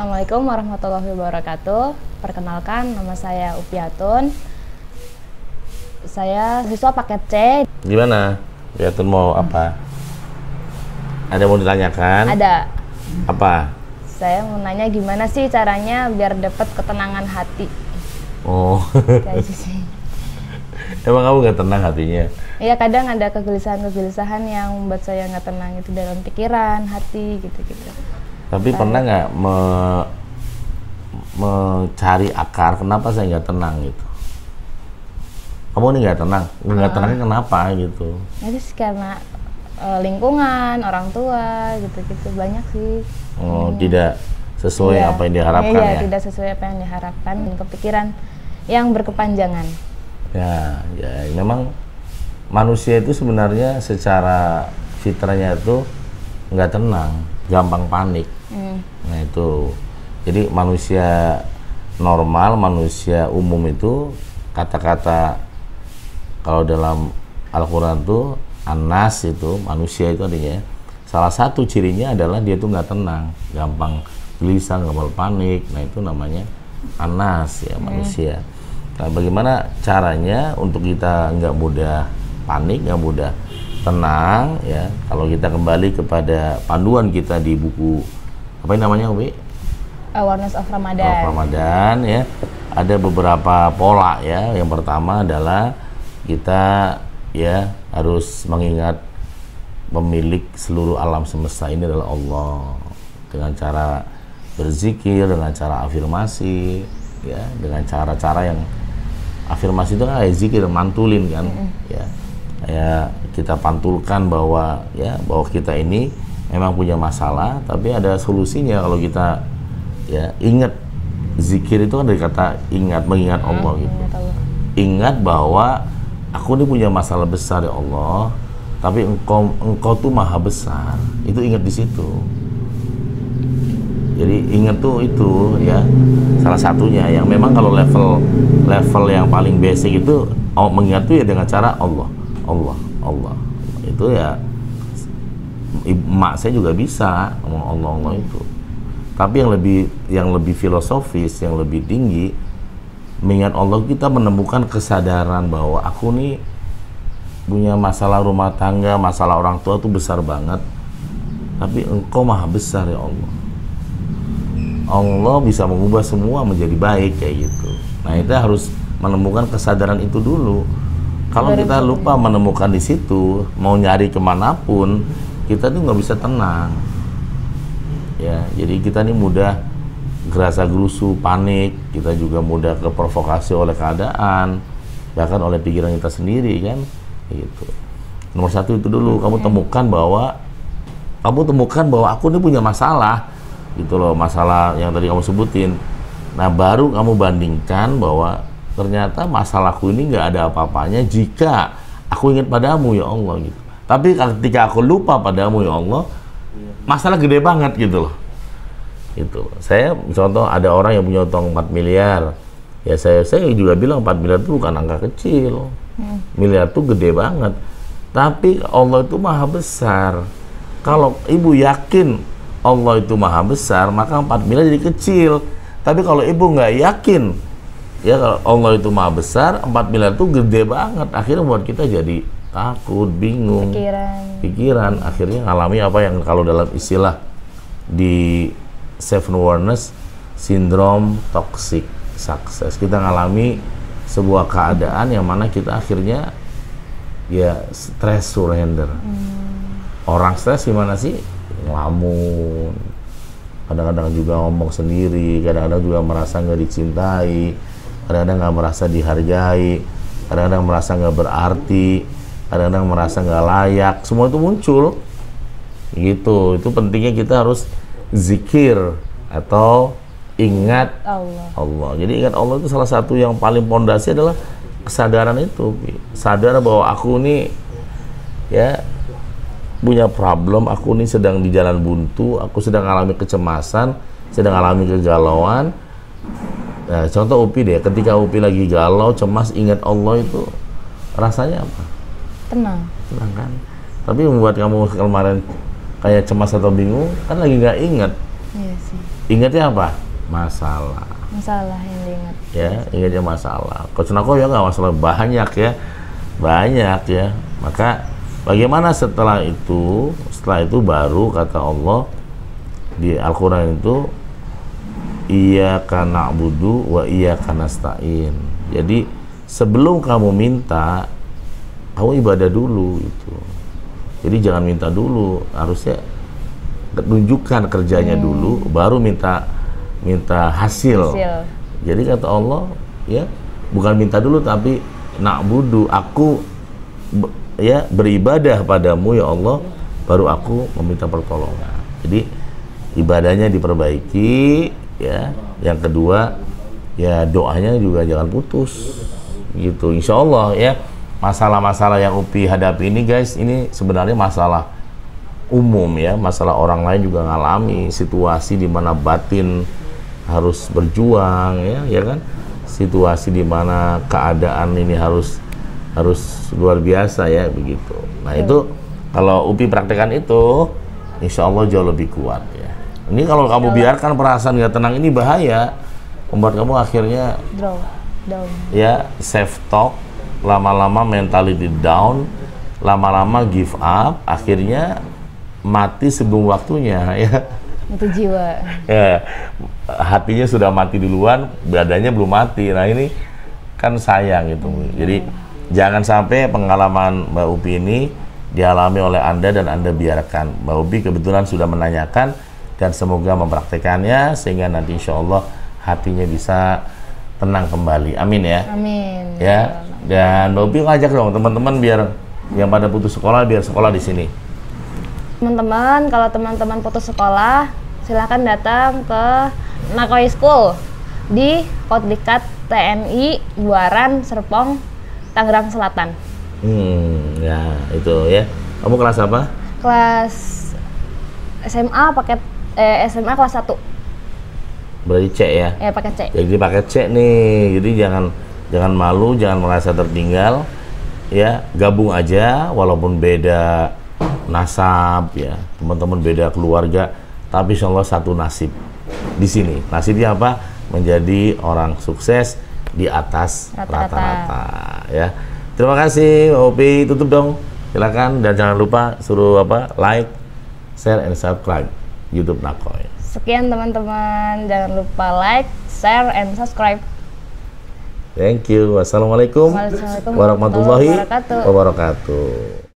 Assalamualaikum warahmatullahi wabarakatuh. Perkenalkan, nama saya Upiatun. Saya siswa paket C. Gimana? Upiatun mau apa? Ada mau ditanyakan? Ada. Apa? Saya mau nanya gimana sih caranya biar dapat ketenangan hati. Oh. Kayak gitu sih. Emang kamu nggak tenang hatinya? Iya, kadang ada kegelisahan-kegelisahan yang membuat saya nggak tenang itu dalam pikiran, hati, gitu-gitu. Tapi pernah nggak mencari akar kenapa saya nggak tenang gitu? Kamu ini nggak tenang, nggak tenangnya kenapa gitu? Itu sih karena lingkungan, orang tua, gitu-gitu banyak sih. Oh, tidak sesuai apa yang diharapkan iya, ya? tidak sesuai apa yang diharapkan dan kepikiran yang berkepanjangan. Ya, memang manusia itu sebenarnya secara fitrahnya itu nggak tenang, gampang panik. Nah itu, jadi manusia normal, manusia umum itu kata-kata kalau dalam Al-Quran tuh Anas itu manusia itu artinya salah satu cirinya adalah dia tuh nggak tenang, gampang gelisah, gampang panik. Nah itu namanya Anas ya manusia. Nah bagaimana caranya untuk kita nggak mudah panik, nggak mudah tenang ya? Kalau kita kembali kepada panduan kita di buku apa yang namanya Ubi? Awareness of Ramadan. Of Ramadan ya. Ada beberapa pola ya. Yang pertama adalah kita ya harus mengingat pemilik seluruh alam semesta ini adalah Allah dengan cara berzikir, dengan cara afirmasi ya, dengan cara-cara yang afirmasi itu kan kayak zikir, mantulin kan ya. Kayak kita pantulkan bahwa ya bahwa kita ini memang punya masalah, tapi ada solusinya kalau kita ya ingat. Zikir itu kan dari kata ingat, mengingat Allah gitu. Ingat bahwa aku ini punya masalah besar ya Allah, tapi engkau tuh maha besar. Itu ingat di situ. Jadi ingat tuh itu ya salah satunya yang memang kalau level yang paling basic itu mengingat tuh ya dengan cara Allah. Itu ya emak saya juga bisa ngomong Allah itu. Tapi yang lebih filosofis, yang lebih tinggi, mengingat Allah kita menemukan kesadaran bahwa aku nih punya masalah rumah tangga, masalah orang tua tuh besar banget. Tapi engkau maha besar ya Allah. Allah bisa mengubah semua menjadi baik kayak gitu. Nah, kita harus menemukan kesadaran itu dulu. Kalau kita lupa menemukan di situ, mau nyari kemanapun, kita tuh nggak bisa tenang. Ya, jadi kita nih mudah gerasa gerusu, panik, kita juga mudah terprovokasi oleh keadaan, bahkan oleh pikiran kita sendiri kan, gitu. Nomor satu itu dulu, kamu temukan bahwa aku nih punya masalah, gitu loh, masalah yang tadi kamu sebutin. Nah, baru kamu bandingkan bahwa ternyata masalahku ini nggak ada apa-apanya jika aku ingat padamu ya Allah gitu. Tapi ketika aku lupa padamu ya Allah, masalah gede banget gitu loh. Itu. Saya contoh ada orang yang punya utang 4 miliar. Ya saya juga bilang 4 miliar itu bukan angka kecil. Miliar itu gede banget. Tapi Allah itu maha besar. Kalau ibu yakin Allah itu maha besar, maka 4 miliar jadi kecil. Tapi kalau ibu nggak yakin, ya kalau Allah itu maha besar, 4 miliar itu gede banget. Akhirnya buat kita jadi takut, bingung, pikiran, akhirnya ngalami apa yang kalau dalam istilah di self awareness sindrom toxic success. Kita ngalami sebuah keadaan yang mana kita akhirnya ya stress surrender. Orang stres gimana sih? Ngelamun, kadang-kadang juga ngomong sendiri, kadang-kadang juga merasa nggak dicintai, kadang-kadang nggak merasa dihargai, kadang-kadang merasa nggak berarti, kadang-kadang merasa nggak layak. Semua itu muncul gitu. Itu pentingnya kita harus zikir atau ingat Allah. Jadi ingat Allah itu salah satu yang paling pondasi adalah kesadaran itu. Sadar bahwa aku ini ya punya problem, aku ini sedang di jalan buntu, aku sedang alami kecemasan, sedang alami kegalauan. Nah, contoh Upi deh, ketika Upi lagi galau, cemas, ingat Allah itu rasanya apa? Tenang kan? Tapi membuat kamu kemarin kayak cemas atau bingung kan lagi nggak ingat. Iya sih. ingatnya apa? Masalah. Masalah yang diingat. Ya, ingatnya masalah. Coach Nako ya nggak masalah, banyak ya, banyak ya. Maka bagaimana setelah itu? Setelah itu baru kata Allah di Al-Quran itu, iyyaka na'budu wa iyyaka nasta'in. Jadi sebelum kamu minta, kamu ibadah dulu itu. Jadi jangan minta dulu, harusnya tunjukkan kerjanya dulu, baru minta hasil. Jadi kata Allah, ya bukan minta dulu tapi na'budu, aku ya beribadah padamu ya Allah, baru aku meminta pertolongan. Jadi ibadahnya diperbaiki, ya. Yang kedua, ya doanya juga jangan putus, gitu. Insya Allah ya, masalah-masalah yang Upi hadapi ini guys, ini sebenarnya masalah umum ya, masalah orang lain juga ngalami situasi di mana batin harus berjuang ya kan, situasi di mana keadaan ini harus luar biasa ya begitu. Nah itu kalau Upi praktekkan itu, insya Allah jauh lebih kuat ya. Ini kalau kamu biarkan perasaan nggak tenang ini bahaya, membuat kamu akhirnya down. Ya self talk, lama-lama mentality down, lama-lama give up, akhirnya mati sebelum waktunya ya. Itu jiwa. Ya, hatinya sudah mati duluan, badannya belum mati. Nah ini kan sayang gitu. Jadi jangan sampai pengalaman Mbak Upi ini dialami oleh Anda dan Anda biarkan. Mbak Upi kebetulan sudah menanyakan dan semoga mempraktekannya sehingga nanti insya Allah hatinya bisa tenang kembali. Amin ya. Amin. Ya. Dan Mbak Upi ngajak dong teman-teman biar yang pada putus sekolah biar sekolah di sini. Teman-teman, kalau teman-teman putus sekolah, silahkan datang ke Nakoi School di Kodlikat TNI Buaran, Serpong, Tangerang Selatan. Ya itu ya. Kamu kelas apa? Kelas SMA kelas 1. Berarti C ya? Ya, pakai C. Jadi pakai C nih. Jadi jangan malu, jangan merasa tertinggal. Ya, gabung aja walaupun beda nasab ya, teman-teman beda keluarga, tapi insya Allah satu nasib di sini. Nasibnya apa? Menjadi orang sukses di atas rata-rata ya. Terima kasih Mbak Upi, tutup dong silakan, dan jangan lupa suruh like, share, and subscribe YouTube Nakoi. Sekian teman-teman, jangan lupa like, share, and subscribe. Thank you. Wassalamualaikum warahmatullahi wabarakatuh.